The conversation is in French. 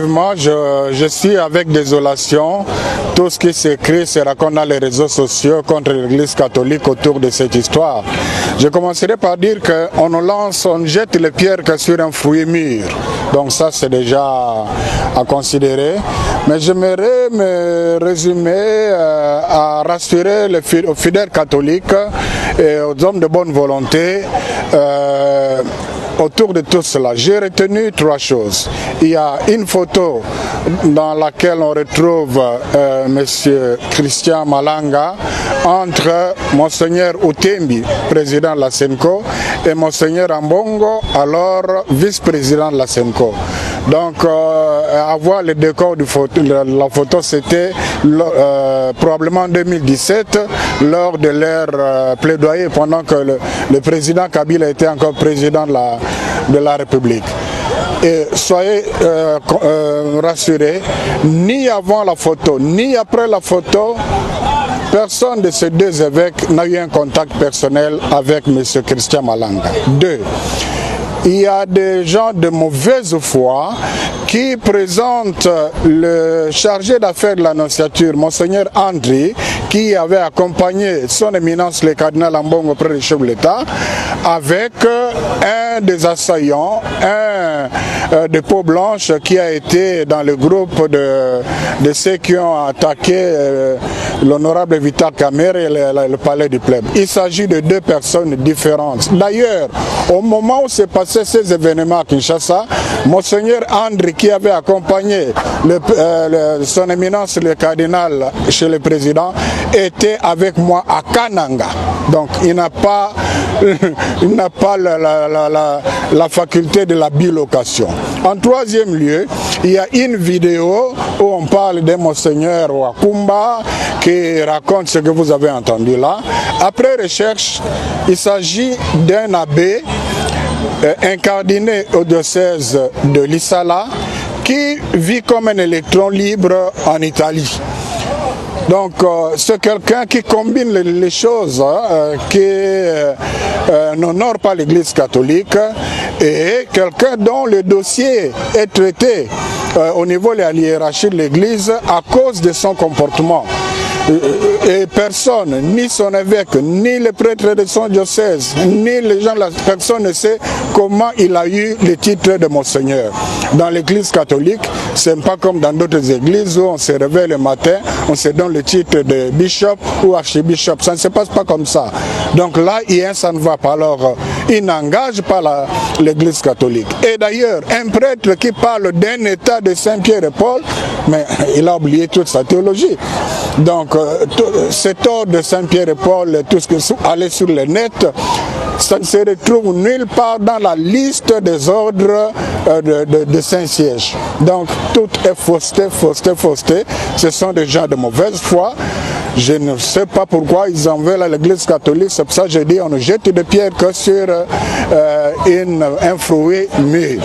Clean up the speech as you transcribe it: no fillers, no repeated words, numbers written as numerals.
effectivement, je suis avec désolation tout ce qui s'écrit, se raconte dans les réseaux sociaux contre l'Église catholique autour de cette histoire. Je commencerai par dire qu'on nous lance, on jette les pierres que sur un fruit mûr. Donc ça, c'est déjà à considérer. Mais j'aimerais me résumer à rassurer aux fidèles catholiques et aux hommes de bonne volonté autour de tout cela. J'ai retenu trois choses. Il y a une photo dans laquelle on retrouve M. Christian Malanga entre Monseigneur Utembi, président de la SENCO, et Monseigneur Ambongo, alors vice-président de la SENCO. Donc, avoir le décor de la photo, c'était probablement en 2017, lors de leur plaidoyer, pendant que le président Kabila était encore président de la République. Et soyez rassurés, ni avant la photo, ni après la photo, personne de ces deux évêques n'a eu un contact personnel avec M. Christian Malanga. Deux, il y a des gens de mauvaise foi qui présentent le chargé d'affaires de l'Annonciature, Monseigneur Andri, qui avait accompagné son éminence le cardinal Ambongo auprès du chef de l'État, avec un des assaillants, un de peau blanche qui a été dans le groupe de ceux qui ont attaqué l'honorable Vital Kamerhe et le palais du Plèbe. Il s'agit de deux personnes différentes. D'ailleurs, au moment où s'est passé ces événements à Kinshasa, Monseigneur Andri, qui avait accompagné son éminence le cardinal chez le président, était avec moi à Kananga. Donc il n'a pas la faculté de la bilocation. En troisième lieu, il y a une vidéo où on parle de Monseigneur Wakumba qui raconte ce que vous avez entendu là. Après recherche, il s'agit d'un abbé incardiné au diocèse de Lissala qui vit comme un électron libre en Italie. Donc c'est quelqu'un qui combine les choses, qui n'honore pas l'Église catholique et quelqu'un dont le dossier est traité au niveau de la hiérarchie de l'Église à cause de son comportement. Et personne, ni son évêque, ni le prêtre de son diocèse, ni les gens, personne ne sait comment il a eu le titre de Monseigneur. Dans l'église catholique, c'est pas comme dans d'autres églises où on se réveille le matin, on se donne le titre de bishop ou archibishop. Ça ne se passe pas comme ça. Donc là, ça ne va pas. Alors, il n'engage pas l'église catholique. Et d'ailleurs, un prêtre qui parle d'un état de Saint-Pierre et Paul, mais il a oublié toute sa théologie. Donc, cet ordre de Saint-Pierre et Paul, tout ce qui est allé sur le net, ça ne se retrouve nulle part dans la liste des ordres de Saint-Siège. Donc, tout est fausseté, fausseté, fausseté. Ce sont des gens de mauvaise foi. Je ne sais pas pourquoi ils en veulent à l'église catholique. C'est pour ça que je dis on ne jette des pierres que sur un fruit mûr.